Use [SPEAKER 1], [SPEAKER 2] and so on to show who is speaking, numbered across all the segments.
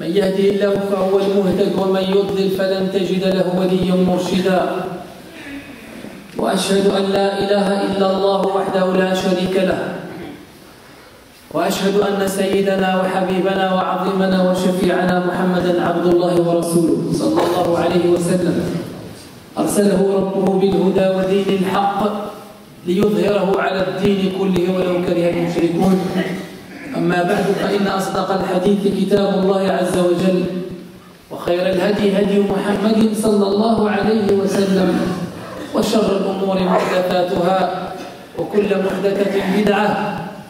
[SPEAKER 1] من يهده الله فهو المهتد ومن يضلل فلن تجد له وليا مرشدا وأشهد أن لا إله إلا الله وحده لا شريك له وأشهد أن سيدنا وحبيبنا وعظيمنا وشفيعنا محمدا عبد الله ورسوله صلى الله عليه وسلم أرسله ربه بالهدى ودين الحق ليظهره على الدين كله ولو كره المشركون. أما بعد فإن أصدق الحديث كتاب الله عز وجل وخير الهدي هدي محمد صلى الله عليه وسلم وشر الأمور محدثاتها وكل محدثة بدعة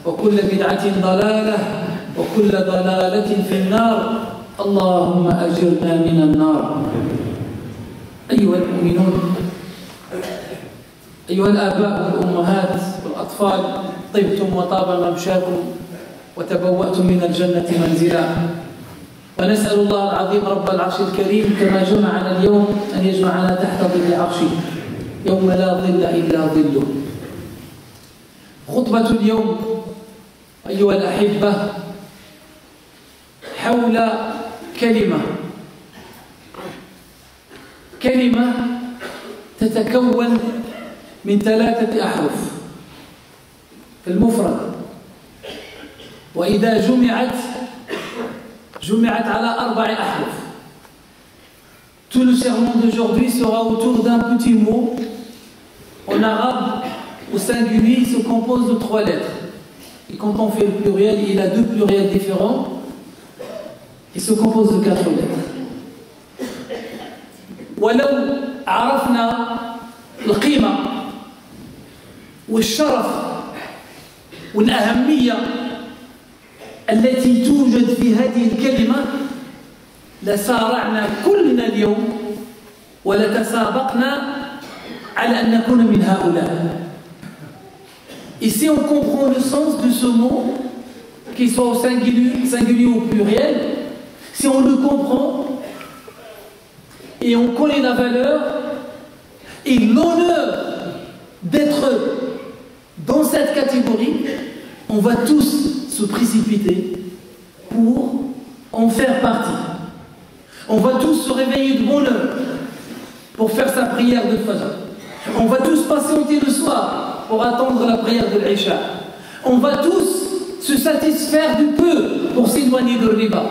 [SPEAKER 1] وكل بدعة ضلالة وكل ضلالة في النار. اللهم أجرنا من النار. أيها المؤمنون، أيها الآباء والأمهات والأطفال، طبتم وطاب ممشاكم وتبوأتم من الجنة منزلا، ونسأل الله العظيم رب العرش الكريم كما جمعنا اليوم أن يجمعنا تحت ظل عرشه يوم لا ظل إلا ظله. خطبة اليوم أيها الأحبة حول كلمة تتكون من 3 أحرف في المفرد، وإذا جمعت على 4 أحرف. Tout le sermon d'aujourd'hui sera autour d'un petit mot. En arabe, au singulier, il se compose de 3 lettres. Et quand on fait le pluriel, il a 2 pluriels différents. Il se compose de 4 lettres. ولو عرفنا القيمة والشرف والأهمية التي توجد في هذه الكلمة لسارعنا كلنا اليوم ولتسابقنا على أن نكون من هؤلاء. Et si on comprend le sens de ce mot, qu'il soit au singulier ou au pluriel, si on le comprend et on connaît la valeur et l'honneur d'être dans cette catégorie, on va tous se précipiter pour en faire partie. On va tous se réveiller de bonne heure pour faire sa prière de Fajr. On va tous patienter le soir pour attendre la prière de l'Isha. On va tous se satisfaire du peu pour s'éloigner de riba.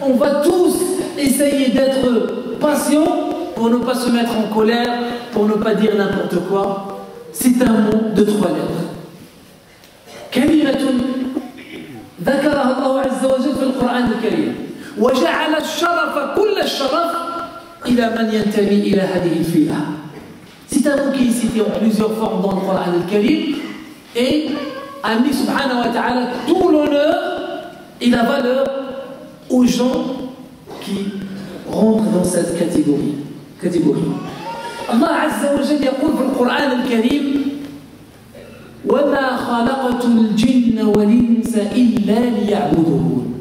[SPEAKER 1] On va tous essayer d'être patients pour ne pas se mettre en colère, pour ne pas dire n'importe quoi. C'est un mot de 3 lettres. كلمة ذكرها الله عز وجل في القرآن الكريم وجعل الشرف كل الشرف إلى من ينتمي إلى هذه الفئة. C'est un mot qui est cité en plusieurs formes dans le Coran al-Karim et a mis subhanahu wa ta'ala tout l'honneur et la valeur aux gens qui rentrent dans cette catégorie. Allah Azza wa Jalla يقول في القرآن الكريم وما خلقت الجن والإنس إلا ليعبدون.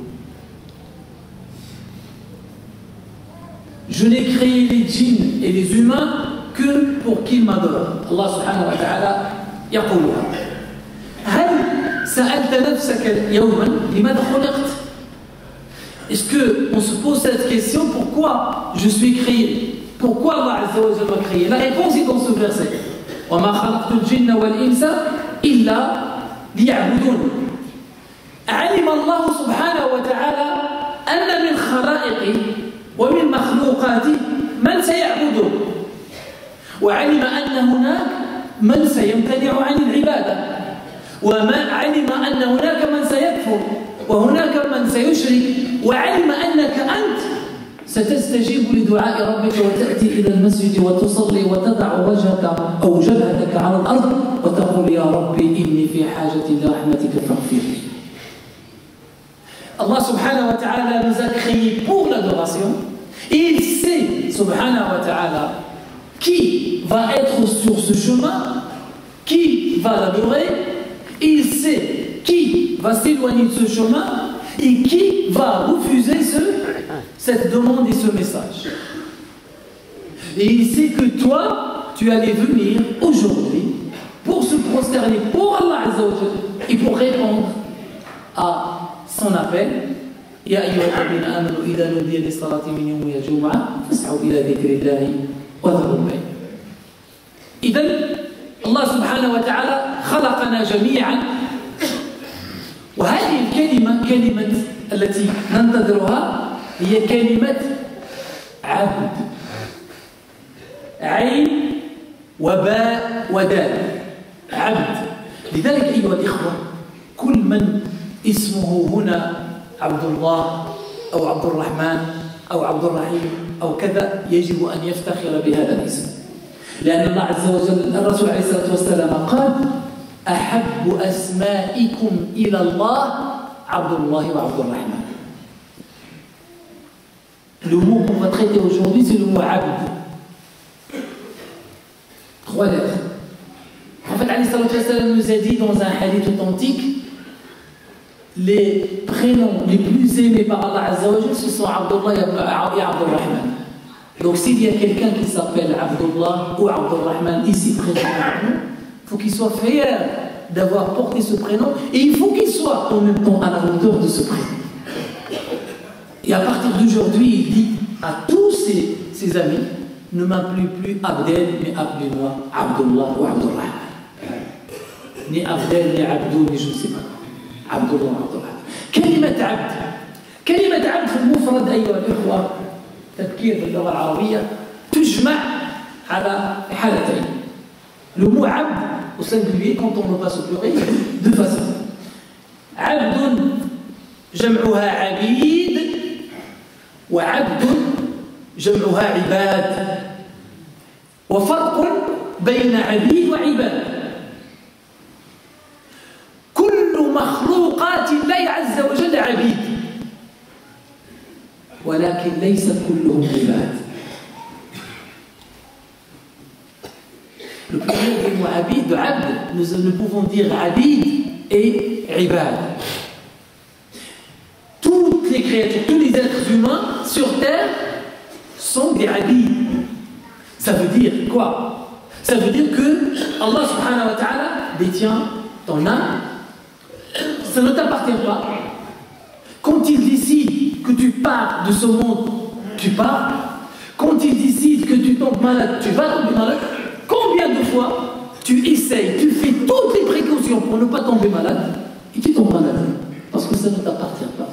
[SPEAKER 1] Je n'ai créé les djinns et les humains que pour qu'ils m'adorent. Allah subhanahu wa ta'ala يقول هل سألت نفسك يوما لماذا خلقت؟ Est-ce qu'on se pose cette question, pourquoi je suis créé? Pourquoi Allah Azza wa Jalla m'a créé? La réponse est dans ce verset. وما خلقت الجن والإنس إلا ليعبدون. علم الله سبحانه وتعالى أن من خلائقه ومن مخلوقاته من سيعبده، وعلم أن هناك من سيمتنع عن العبادة، وما علم أن هناك من سيكفر وهناك من سيشرك، وعلم أنك أنت ستستجيب لدعاء ربك وتأتي إلى المسجد وتصلي وتضع وجهك أو جبهتك على الأرض وتقول يا ربي إني في حاجة لرحمتك فاغفر لي. Allah subhanahu wa ta'ala nous a créés pour l'adoration et il sait subhanahu wa ta'ala qui va être sur ce chemin, qui va l'adorer, il sait qui va s'éloigner de ce chemin et qui va refuser cette demande et ce message. Et il sait que toi, tu allais venir aujourd'hui pour se prosterner pour Allah Azza wa Jalla et pour répondre à son appel يا أيها الذين آمنوا إذا نودي للصلاة من يوم الجمعة فاسعوا إلى ذكر الله وذروا البيع. إذن الله سبحانه وتعالى خلقنا جميعا، وهذه كلمة التي ننتظرها هي كلمة عبد، عين وباء ودال، عبد. لذلك أيها الإخوة كل من اسمه هنا عبد الله أو عبد الرحمن أو عبد الرحيم أو كذا يجب أن يفتخر بهذا الاسم، لأن الله عز وجل الرسول عليه الصلاة والسلام قال أحب أسمائكم إلى الله عبد الله وعبد الرحمن. Le mot qu'on va traiter aujourd'hui, c'est le mot abd. 3 lettres. En fait, Ali sallallahu alayhi wa sallam nous a dit dans un hadith authentique, les prénoms les plus aimés par Allah Azza wa Jalla, ce sont Abdullah et Abdurrahman. Donc s'il y a quelqu'un qui s'appelle Abdullah ou Abdurrahman ici présent, il faut qu'il soit fier d'avoir porté ce prénom, et il faut qu'il soit en même temps à la hauteur de ce prénom. Et à partir d'aujourd'hui, il dit à tous ses amis, ne m'appelez plus Abdel, mais appelez-moi Abdullah ou Abdurrahman. Ni Abdel, ni Abdou, ni je ne sais pas. Abdullah ou Abdurrahman. كلمة عبد في المفرد أيها الإخوة تذكير باللغة العربية تجمع على حالتين. Le mot abd au singulier, quand on le passe au pluriel, de deux façons. عبد جمعها عبيد وعبد جمعها عباد، وفرق بين عبيد وعباد. كل مخلوقات الله عز وجل عبيد، ولكن ليس كلهم عباد. Le pluriel du mot abid, de abd, nous pouvons dire abid et ibad. Toutes les créatures, tous les êtres humains sur terre sont des abid. Ça veut dire quoi? Ça veut dire que Allah subhanahu wa ta'ala détient ton âme. Ça ne t'appartient pas. Quand il décide que tu pars de ce monde, tu pars. Quand il décide que tu tombes malade, tu vas tomber malade. Combien de fois tu essayes, tu fais toutes les précautions pour ne pas tomber malade et tu tombes malade parce que ça ne t'appartient pas.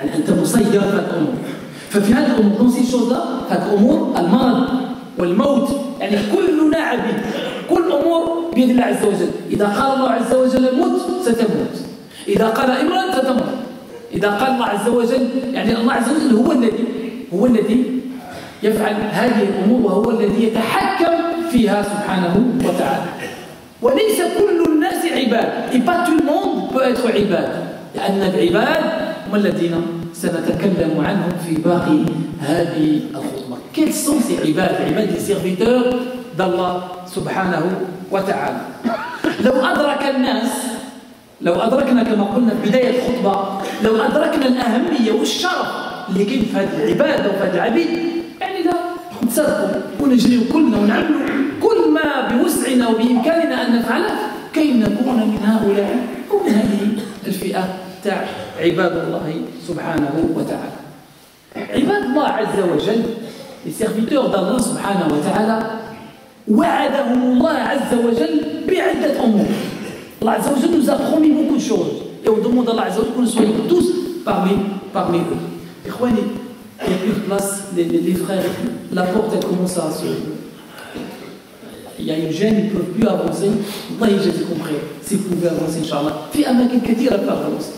[SPEAKER 1] أنت مسير في الأمور. ففي هذه الأمور dans ces choses-là الأمور المرض والموت يعني كلنا عبيد. كل أمور بيد الله عز وجل. إذا قال الله عز وجل موت ستموت. إذا قال امرأ ستمرض. إذا قال الله عز وجل يعني الله عز وجل هو الذي يفعل هذه الأمور وهو الذي يتحكم فيها سبحانه وتعالى. وليس كل الناس عباد. Et pas tout le monde peut être عباد. لأن العباد هم الذين سنتكلم عنهم في باقي هذه الخطبة. Quels sont ces عباد؟ عباد les serviteurs d'Allah سبحانه وتعالى. لو أدركنا كما قلنا في بداية الخطبة، لو أدركنا الأهمية والشرف اللي كاين في هذه العبادة وفي هذه العبيد، يعني لا نتصرفوا ونجريوا كلنا ونعملوا كل ما بوسعنا وبإمكاننا أن نفعله كي نكون من هؤلاء ومن هذه الفئة تاع عباد الله سبحانه وتعالى. عباد الله عز وجل les serviteurs d'Allah سبحانه وتعالى وعدهم الله عز وجل بعدة أمور. Allah Azza wa Jalla nous a promis beaucoup de choses et on demande à Allah Azza wa Jalla que nous soyons tous parmi eux. Ikhwani, il n'y a plus de place, les frères, la porte elle commence à se... Il y a une gêne, ils ne peuvent plus avancer. Allah يجزيكم compris. Si vous pouvez avancer, Inch'Allah. في أماكن كثيرة pas avancer.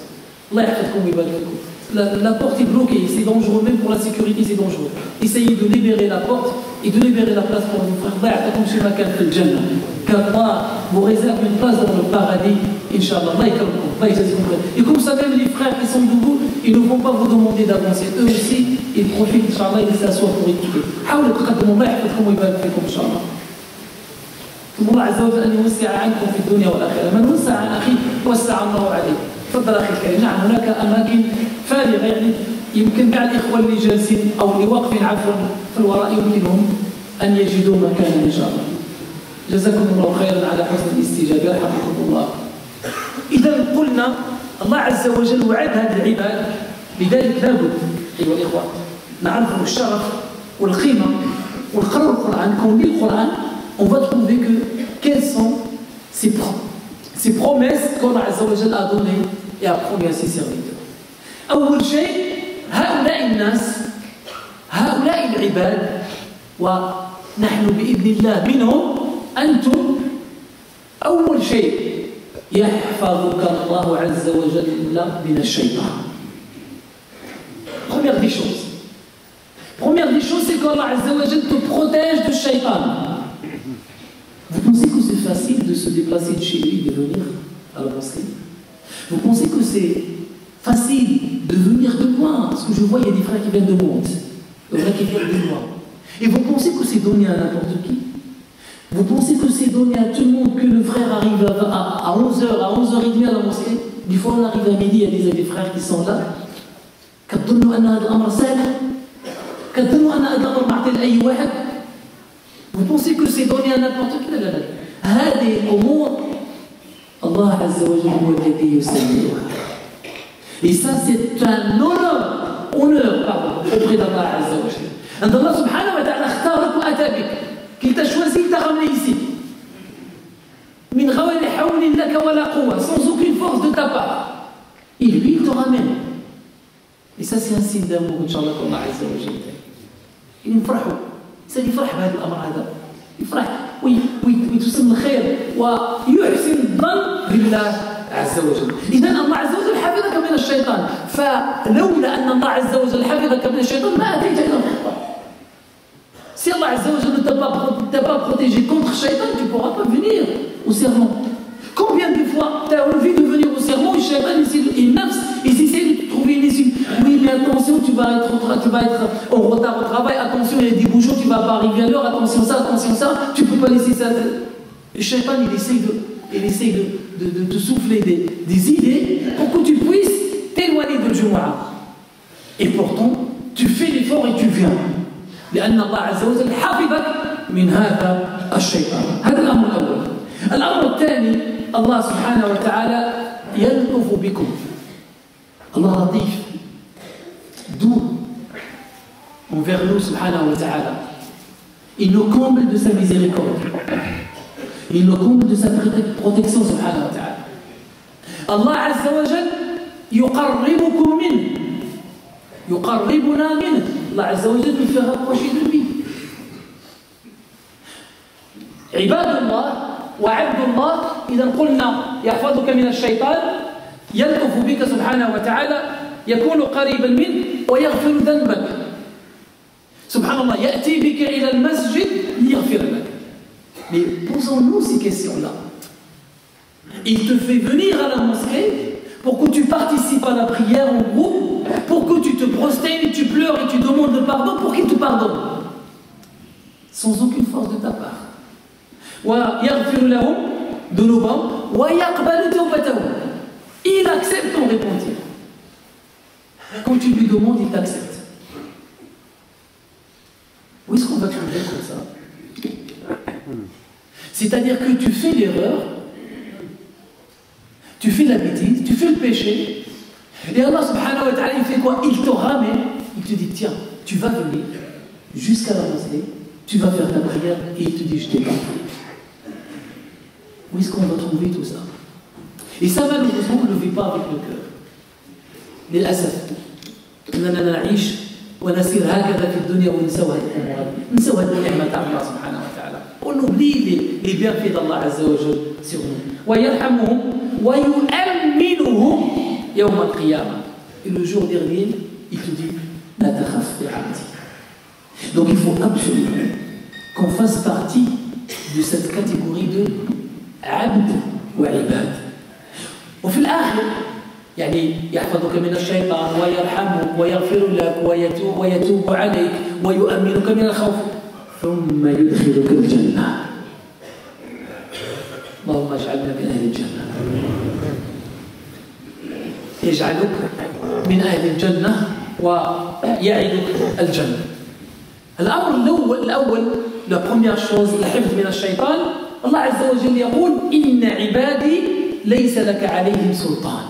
[SPEAKER 1] Allah يحفظكم ويبارك فيكم. La porte est bloquée, c'est dangereux, même pour la sécurité, c'est dangereux. Essayez de libérer la porte et de libérer la place pour vos frères. Allah يعطيكم شي مكان في الجنة. qu'Allah vous réserve une place dans le paradis, Inch'Allah. Allah يكرمكم. Allah يجزيكم خير. Et comme ça, même les frères qui sont debout, ils ne vont pas vous demander d'avancer. Eux aussi, ils profitent, Inch'Allah, ils s'assoient pour écouter. حاولوا تقدموا. الله يحفظكم ويبارك فيكم إن شاء الله. الله عز وجل أن يوسع عنكم في الدنيا والآخرة. من وسع عن أخيه وسع الله عليه. تفضل أخي الكريم. نعم هناك أماكن فارغة يعني يمكن بعض الإخوة اللي جالسين أو اللي واقفين عفوا في الوراء يمكنهم أن يجدوا مكانا إن شاء الله. جزاكم الله خيرا على حسن الاستجابة. رحمكم الله. إذا قلنا الله عز وجل وعد هذه العباد. لذلك لابد أيها الإخوة نعرف الشرف والقيمة والقرار القرآن. Quand on lit le Coran, on va trouver que quelles sont ces promesses qu'Allah Azza wa Jalla a données et a promis à ses serviteurs. أول شيء هؤلاء الناس هؤلاء العباد ونحن بإذن الله منهم أنتم. أول شيء يحفظك الله عز وجل من الشيطان. Première des choses, c'est qu'Allah Azza wa Jalla te protège du shaitan. Vous pensez que c'est facile de se déplacer de chez lui, de venir à la mosquée? Vous pensez que c'est facile de venir de loin? Parce que je vois, il y a des frères qui viennent de Monte, des frères qui viennent de loin. Et vous pensez que c'est donné à n'importe qui? Vous pensez que c'est donné à tout le monde que le frère arrive à 11h, à 11h30 à la mosquée? Des fois, on arrive à midi, il y a des frères qui sont là. Vous pensez que c'est donné à n'importe qui? لا لا لا. هذه الأمور الله عز وجل هو الذي يسميها. Et ça, c'est un honneur auprès d'Allah Azza wa Jalla. عند الله سبحانه وتعالى اختارك وأتى بك. qu'il t'a choisi, il t'a ramené ici. من غير حول لك ولا قوة, sans aucune force de ta part. Et lui, il te ramène. Et ça, c'est un signe d'amour, Inch'Allah, qu'Allah Azza wa Jalla. Il يفرحوا. الإنسان يفرح بهذا الأمر هذا. يفرح ويتسم الخير ويحسن الظن بالله عز وجل. إذا الله عز وجل حفظك من الشيطان. فلولا أن الله عز وجل حفظك من الشيطان ما أتيت إلى الخطأ. Si Allah Azza wa Jalla ne t'a pas protégé contre le shaitan, tu ne pourras pas venir au sermon. Combien de fois tu as envie de venir au sermon et le shaitan il essaie de trouver une issue. Oui, mais attention, tu vas être en retard au travail, attention, il y a des bouchons, tu ne vas pas arriver à l'heure, attention ça, tu ne peux pas laisser ça. Le shaitan, il essaie de te souffler des idées pour que tu puisses t'éloigner de Jumu'ah. Et pourtant, tu fais l'effort et tu viens. لأن الله عز وجل حفظك من هذا الشيطان. هذا الأمر الأول. الأمر الثاني الله سبحانه وتعالى يلطف بكم. الله لطيف doux envers nous سبحانه وتعالى. Il nous comble de sa miséricorde. Il nous comble de sa protection سبحانه وتعالى. الله عز وجل يقربكم منه. يقربنا منه. الله عز وجل nous fait rapprocher de lui. عباد الله وعبد الله إذا قلنا يحفظك من الشيطان يلطف بك سبحانه وتعالى يكون قريبا منه ويغفر ذنبك. سبحان الله يأتي بك إلى المسجد ليغفر لك. Mais posons-nous ces questions-là. Il te fait venir à la mosquée pour que tu participes à la prière en groupe, pour que tu te prosternes, tu pleures et tu demandes pardon pour qu'il te pardonne. Sans aucune force de ta part. ويغفر لهم ذنوبهم ويقبل توبتهم. Il accepte ton repentir. Quand tu lui demandes, il t'accepte. Où est-ce qu'on va trouver comme ça? C'est-à-dire que tu fais l'erreur, tu fais la bêtise, tu fais le péché, et Allah subhanahu wa ta'ala il fait quoi? Il te ramène, il te dit tiens, tu vas venir jusqu'à la mosquée, tu vas faire ta prière, et il te dit je t'ai pardonné. Où est-ce qu'on va trouver tout ça? Et ça, malheureusement, on ne le vit pas avec le cœur. للأسف أننا نعيش ونسير هكذا في الدنيا ونسوى الأمور نسوى النعمة تاع الله سبحانه وتعالى ونبلي les bienfaits d'Allah Azza wa Jalla sur nous ويرحمهم ويؤمنهم يوم القيامة. Et le jour dernier, il te dit لا تخف يا عبدي. Donc il faut absolument qu'on fasse partie de cette catégorie de عبد وعباد. وفي الآخر يعني يحفظك من الشيطان ويرحمك ويغفر لك ويتوب عليك ويؤمنك من الخوف ثم يدخلك الجنة. اللهم اجعلنا من أهل الجنة. يجعلك من أهل الجنة ويعدك الجنة. الأمر الأول la première chose الحفظ من الشيطان. الله عز وجل يقول إن عبادي ليس لك عليهم سلطان.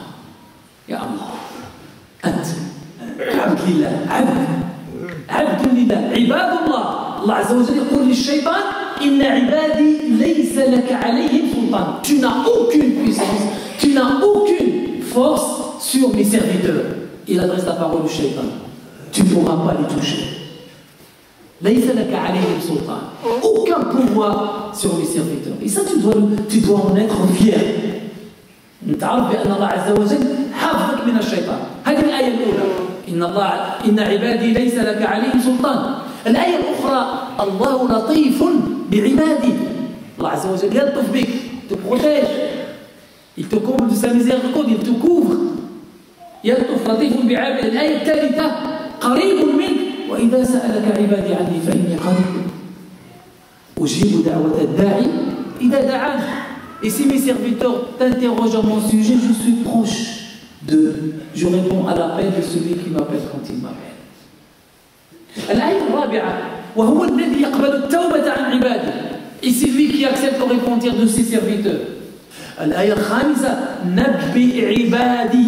[SPEAKER 1] يا الله أنت عبد لله عبد لله عباد الله. Allah Azza wa Jalla يقول للشيطان إن عبادي ليس لك عليهم سلطان. Tu n'as aucune puissance, tu n'as aucune force sur mes serviteurs. Il adresse la parole au shaitan. Tu ne pourras pas les toucher. ليس لك عليهم سلطان. Aucun pouvoir sur les serviteurs. Et ça tu dois en être fier. نتعرف بأن الله عز وجل حافظك من الشيطان. هذه الآية الأولى إن عبادي ليس لك عليهم سلطان. الآية الأخرى الله لطيف بعباده. الله عز وجل يلطف بك, te protège, il te comble de sa miséricorde, il te couvre. يلطف لطيف بعباده. الآية الثالثة قريب منك وإذا سألك عبادي عني فإني قريب أجيب دعوة الداعي إذا دعاني. Et si mes serviteurs t'interrogent à mon sujet, je suis proche je réponds à l'appel de celui qui m'appelle quand il m'appelle. الآية الرابعة وهو الذي يقبل التوبة عن عباده. Et c'est lui qui accepte le repentir de ses serviteurs. الآية الخامسة نبئ عبادي.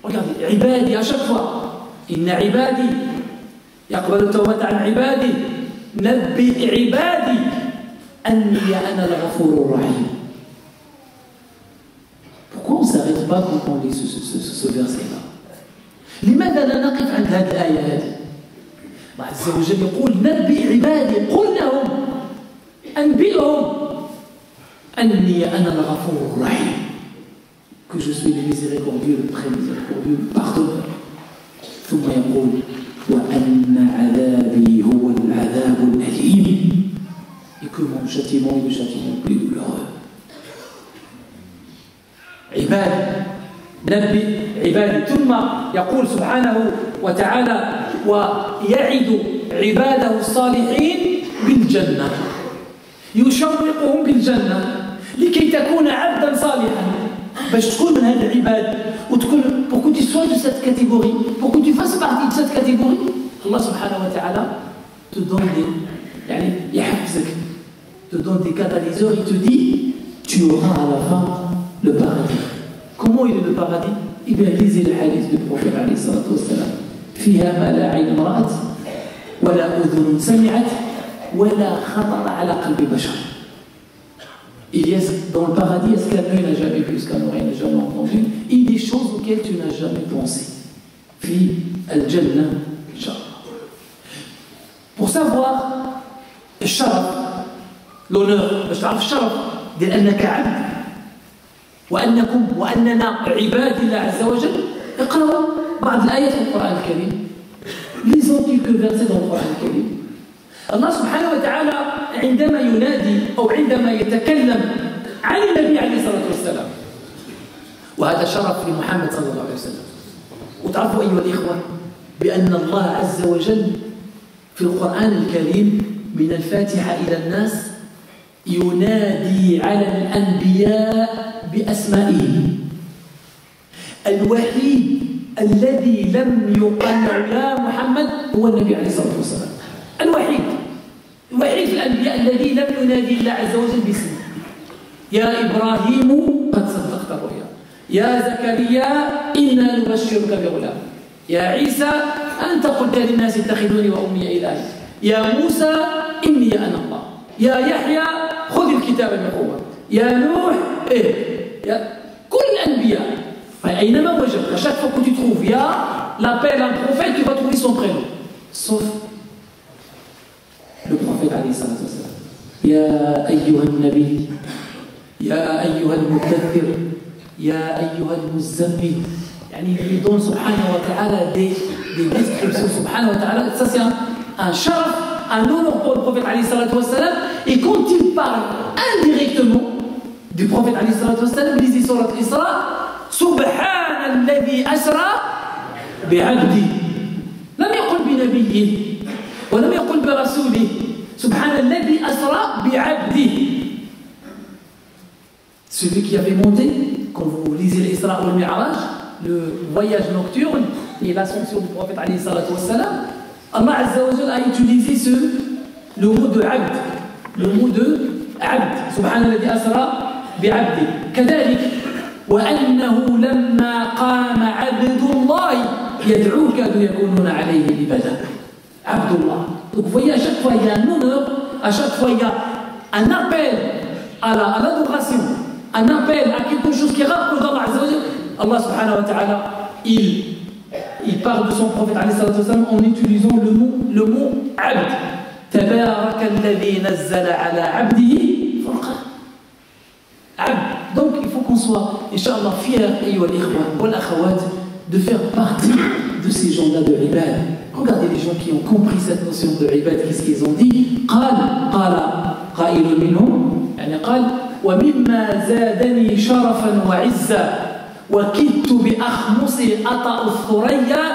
[SPEAKER 1] Regardez, عبادي à chaque fois. إن عبادي يقبل التوبة عن عبادي. نبئ عبادي أني أنا الغفور الرحيم. Pourquoi on ne s'arrête pas quand on lit ce verset-là? لماذا لا نقف عند هذه الآية هذه؟ الله عز وجل يقول نبئ عبادي قل لهم أنبئهم أني أنا الغفور الرحيم. Que je suis le miséricordieux, le très miséricordieux, le pardonneur. ثم يقول وأن عذابي هو العذاب الأليم. Et que mon châtiment est le châtiment le plus douloureux. نبئ عبادي. ثم يقول سبحانه وتعالى ويعد عباده الصالحين بالجنة. يشوقهم بالجنة لكي تكون عبدا صالحا. باش تكون من هذا العباد وتكون pour que tu sois de cette catégorie, pour que tu fasses partie de cette catégorie, Allah subhanahu wa ta'ala te donne des يحفزك, te donne des catalyseurs, il te dit tu auras à la fin le paradis. Comment il est le paradis? Eh bien, lisez le hadith du prophète alayhi salatu wassalam. فيها ما لا عين رأت ولا أذن سمعت ولا خطر على قلب بشر. Il y a dans le paradis ce qu'un œil n'a jamais vu, ce qu'un oreille n'a jamais entendu, et des choses auxquelles tu n'as jamais pensé. في الجنة إن شاء الله. Pour savoir الشرف, l'honneur, باش تعرف الشرف ديال أنك عبد وأننا عباد الله عز وجل. اقرأوا بعض الآيات في القرآن الكريم. Lisons quelques versets dans le Coran الكريم. الله سبحانه وتعالى عندما ينادي أو عندما يتكلم عن النبي عليه الصلاة والسلام, وهذا شرف لمحمد صلى الله عليه وسلم. وتعرفوا أيها الإخوة بأن الله عز وجل في القرآن الكريم من الفاتحة إلى الناس ينادي على الأنبياء بأسمائهم. الوحيد الذي لم يقل يا محمد هو النبي عليه الصلاة والسلام. الوحيد في الأنبياء الذي لم ينادي الله عز وجل باسمه. يا إبراهيم قد صدقت الرؤيا. يا زكريا إنا نبشرك بغلام. يا عيسى أنت قلت للناس اتخذوني وأمي إلهي. يا موسى إني أنا الله. يا يحيى خذ الكتاب بقوة. يا نوح كل الأنبياء. أينما وجدت, à chaque fois que tu trouves يا l'appel un prophète, tu vas trouver son prénom. Sauf le prophète عليه الصلاة والسلام. يا أيها النبي, يا أيها المدثر, يا أيها المزمل. يعني il lui donne subhanahu wa ta'ala des descriptions subhanahu wa ta'ala. Ça c'est un sharaf, un honneur pour le prophète عليه الصلاة والسلام. Et quand il parle indirectement du prophète عليه الصلاة والسلام, lisez surat Isra. سبحان الذي أسرى بعبده. لم يقل بنبيه ولم يقل برسوله. سبحان الذي أسرى بعبده. Celui qui avait monté, quand vous lisez l'Isra ou le Mi'raj, le voyage nocturne et l'ascension du prophète alayhi salatu wassalam, Allah Azza wa Jalla a utilisé le mot de abd, le mot de abd. سبحان الذي أسرى بعبده. كذلك وأنه لما قام عبد الله يدعوه كادوا يكونون عليه لبدا. عبد الله. Donc vous voyez, à chaque fois il y a un honneur, à chaque fois il y a un appel à l'adoration, un appel à quelque chose qui rapproche d'Allah Azza wa Jalla. Allah subhanahu wa ta'ala, il parle de son prophète alayhi salatu wa sallam en utilisant le mot abd. Tabaraka alladhi nazzala ala abdihi furqan. Abd. Donc il faut qu'on soit, Inch'Allah, fiers, ayyuha al-ikhwa wal akhawat, de faire partie de ces gens-là de ibad. Regardez les gens qui ont compris cette notion de ibad, qu'est-ce qu'ils ont dit. قال قائل منهم يعني قال ومما زادني شرفا وعزا وكدت بأخمص أطأ الثريا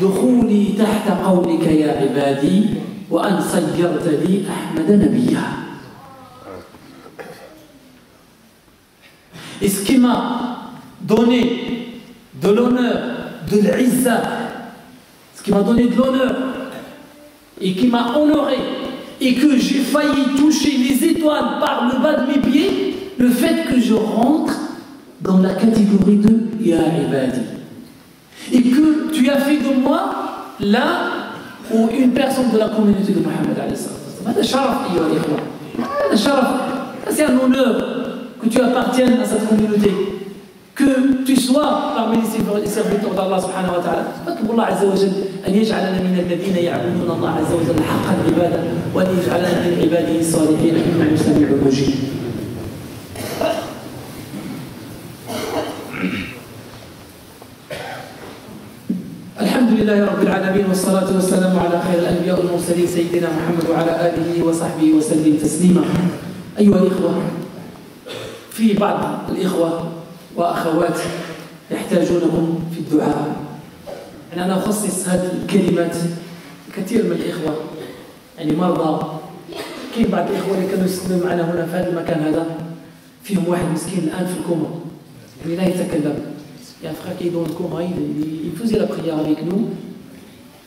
[SPEAKER 1] دخولي تحت قولك يا عبادي وأن صيرت لي أحمد نبيا. Et ce qui m'a donné de l'honneur, de l'izza, ce qui m'a donné de l'honneur et qui m'a honoré et que j'ai failli toucher les étoiles par le bas de mes pieds, le fait que je rentre dans la catégorie de Ya Ibadi et que tu as fait de moi là ou une personne de la communauté de Mohammed alayhi sallam. C'est un honneur que tu appartiennes à cette communauté, que tu sois parmi les serviteurs d'Allah subhanahu wa ta'ala. فاتقوا الله عز وجل أن يجعلنا من الذين يعبدون الله عز وجل حق العبادة وأن يجعلنا من عباده الصالحين إنه سميع مجيب. الحمد لله رب العالمين والصلاة والسلام على خير الأنبياء والمرسلين سيدنا محمد وعلى آله وصحبه وسلم تسليما. أيها الإخوة، في بعض الإخوة وأخوات يحتاجونكم في الدعاء. يعني أنا أخصص هذه الكلمات كثير من الإخوة يعني مرضى. كاين بعض الإخوة اللي كانوا يسلموا معنا هنا في هذا المكان هذا، فيهم واحد مسكين الآن في الكوما يعني لا يتكلم. Il y a un frère qui est dans le coma, il faisait la prière avec nous.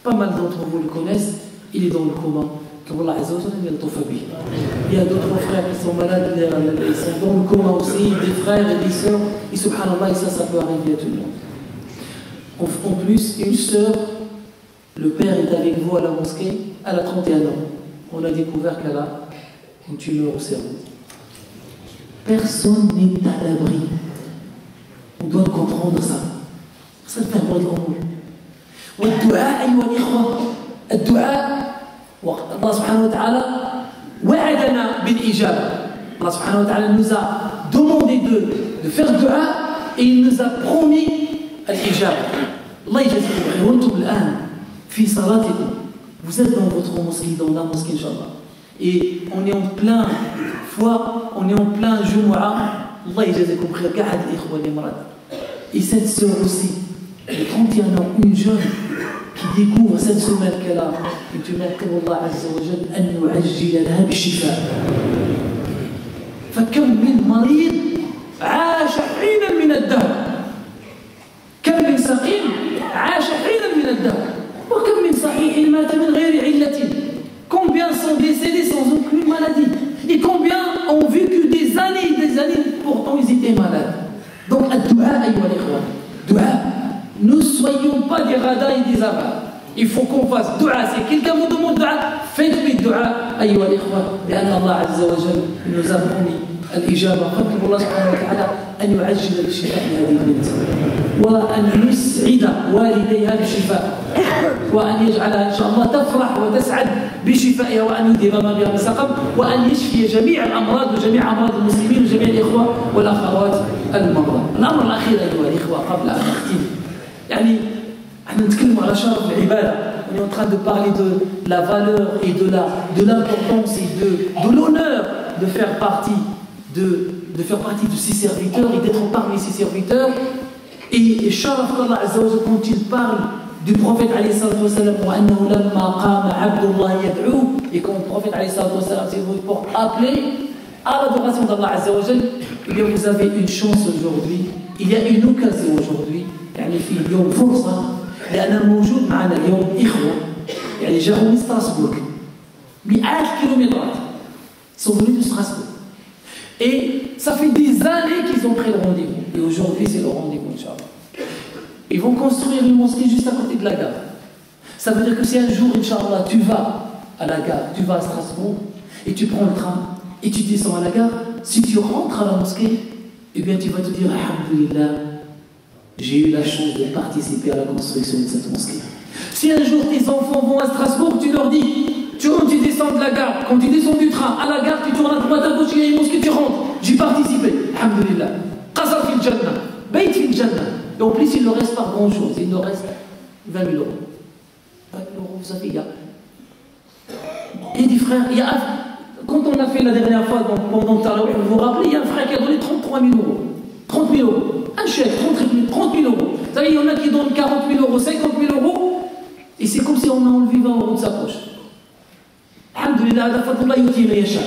[SPEAKER 1] Pas mal d'entre vous le connaissent, il est dans le coma. qu'Allah Azza wa Jalla yaltaf bih. Il y a d'autres frères qui sont malades, ils sont dans le coma aussi, des frères et des sœurs, et subhanallah, et ça peut arriver à tout le monde. En plus, une sœur, le père est avec vous à la mosquée, elle a 31 ans. On a découvert qu'elle a une tumeur au cerveau. Personne n'est à l'abri. On doit comprendre ça. Ça fait un bon moment. والدعاء أيها الإخوة، الدعاء الله سبحانه وتعالى وعدنا بالإجابة. Allah subhanahu wa ta'ala nous a demandé de faire le dua et il nous a promis l'ijaba. Allah يجزيكم خير. وانتم الآن في صلاتكم. Vous êtes dans votre mosquée, dans la mosquée, Inch'Allah. Et on est en plein foi, on est en plein Jumu'ah. Allah يجزيكم خير. قاعد الإخوة اللي مرض. Et cette sœur aussi, de 31 ans, une jeune qui découvre cette semaine qu'elle a une tumeur, qu'Allah Azza wa Jal أن يعجل لها بالشفاء. فكم من مريض عاش حينا من الدهر، كم من سقيم عاش حينا من الدهر، وكم من صحيح مات من غير علة. Combien sont décédés sans aucune maladie, et combien ont vécu des années, pourtant ils étaient malades. Donc, ad-du'a, ayyuha al-ikhwa, du'a. Ne soyons pas des radins et des avares. Il faut qu'on fasse du'a. Si quelqu'un vous demande du'a, faites-lui du'a, ayyuha al-ikhwa, لأن الله عز وجل nous a promis الإجابة. فضل الله سبحانه وتعالى أن يعجل بالشفاء لهذه البنت، وأن يسعد والديها بالشفاء، وأن يجعلها إن شاء الله تفرح وتسعد بشفائها، وأن يذهب ما بها من سقم، وأن يشفي جميع الأمراض وجميع أمراض المسلمين وجميع الإخوة والأخوات المرضى. الأمر الأخير أيها الإخوة قبل أن نختم، يعني احنا نتكلم على شرف العبادة. On est en train de parler de la valeur et de l'importance et de l'honneur de faire partie de ses serviteurs et d'être parmi ses serviteurs. Et sharaf qu'Allah Azza wa Jalla, quand il parle du prophète alayhi salatu wa sallam, وأنه لما قام عبد الله يدعو, et quand le prophète alayhi salatu wa sallam s'est venu pour appeler à l'adoration d'Allah Azza wa Jalla, eh bien vous avez une chance aujourd'hui, il y a une occasion aujourd'hui. يعني في اليوم فرصة، لأن موجود معنا اليوم إخوة يعني جاءوا من ستراسبورغ مئات الكيلومترات، sont venus de Strasbourg. Et ça fait des années qu'ils ont pris le rendez-vous. Et aujourd'hui, c'est le rendez-vous, Inch'Allah. Ils vont construire une mosquée juste à côté de la gare. Ça veut dire que si un jour, Inch'Allah, tu vas à la gare, tu vas à Strasbourg, et tu prends le train, et tu descends à la gare, si tu rentres à la mosquée, eh bien tu vas te dire, alhamdulillah, j'ai eu la chance de participer à la construction de cette mosquée. Si un jour tes enfants vont à Strasbourg, tu leur dis, quand tu descends de la gare, quand tu descends du train, à la gare, tu tournes à droite, à gauche, il y a une mosquée, tu rentres. J'ai participé, alhamdulillah. Qasar fil Jannah, Bayt fil Jannah. Et en plus, il leur reste par grand chose, il leur reste 20 000 euros. 20 000 euros, vous savez, il y a des frères, quand on a fait la dernière fois, pendant Tarawih, vous vous rappelez, il y a un frère qui a donné 33 000 euros. 30 000 euros. Un chèque, 30 000 euros. Vous savez, il y en a qui donnent 40 000 euros, 50 000 euros, et c'est comme si on a enlevé 20 euros de sa poche. Alhamdulillah, la fatullah yuti yasha.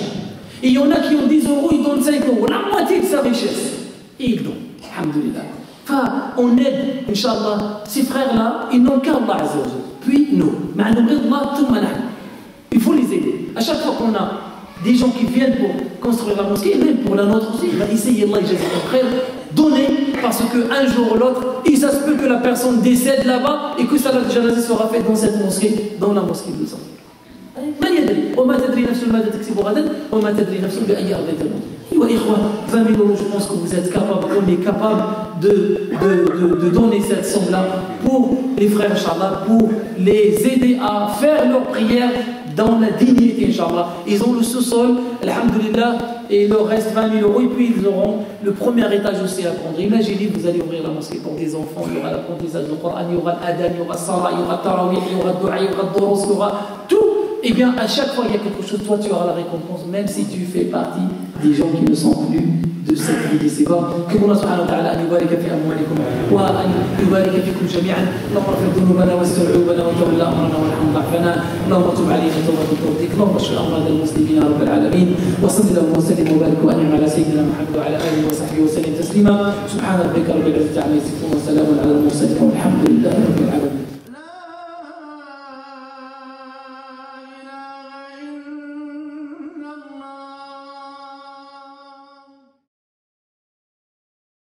[SPEAKER 1] Et il y en a qui ont 10 euros, ils donnent 5 euros, la moitié de sa richesse. Et ils donnent. Alhamdulillah. Enfin, on aide, Inch'Allah, ces frères-là, ils n'ont qu'Allah Azza wa Jalla. Puis nous. Il faut les aider. À chaque fois qu'on a des gens qui viennent pour construire la mosquée, et même pour la nôtre aussi, il va essayer, Allah frère, donner, parce qu'un jour ou l'autre, il ça se peut que la personne décède là-bas et que sa janazah sera faite dans cette mosquée, dans la mosquée de sang. من يدري وما تدري نفس ماذا تكسب غدا وما تدري نفس بأي أرض تموت. أيها الإخوة, 20 000 euros, je pense que vous êtes capable, on est capable de donner cette somme-là pour les frères, Inch'Allah, pour les aider à faire leur prière dans la dignité, Inch'Allah. Ils ont le sous-sol, alhamdulillah, et il leur reste 20 000 euros, et puis ils auront le premier étage aussi à prendre. Imaginez, vous allez ouvrir la mosquée pour des enfants, il y aura l'apprentissage du Coran, il y aura l'adhan, il y aura le salat, il y aura le tarawih, il y aura le dua, il y aura le doros, il y aura tout. Eh bien, à chaque fois il y a quelque chose, toi tu auras la récompense, même si tu fais partie des gens qui ne sont plus de cette vie d'ici bas. Que Allah subhanahu wa ta'ala an yubarika fi amwalikum wa an yubarika fikum jami'an. Allahumma ighfir dhunubana wastur 'uyubana wa tawalla amrana warham dha'fana. Allahumma tub 'alayna tawbatan turdik. Allahumma shfi amrad al-muslimin ya rabbal alamin. Wa sallallahu wa sallim wa barik wa an'im ala sayyidina Muhammad wa ala alihi wa sahbihi wa sallim taslima. Subhana rabbika rabbil izzati 'amma yasifun wa salamun 'ala al-mursalin walhamdulillahi rabbil alamin.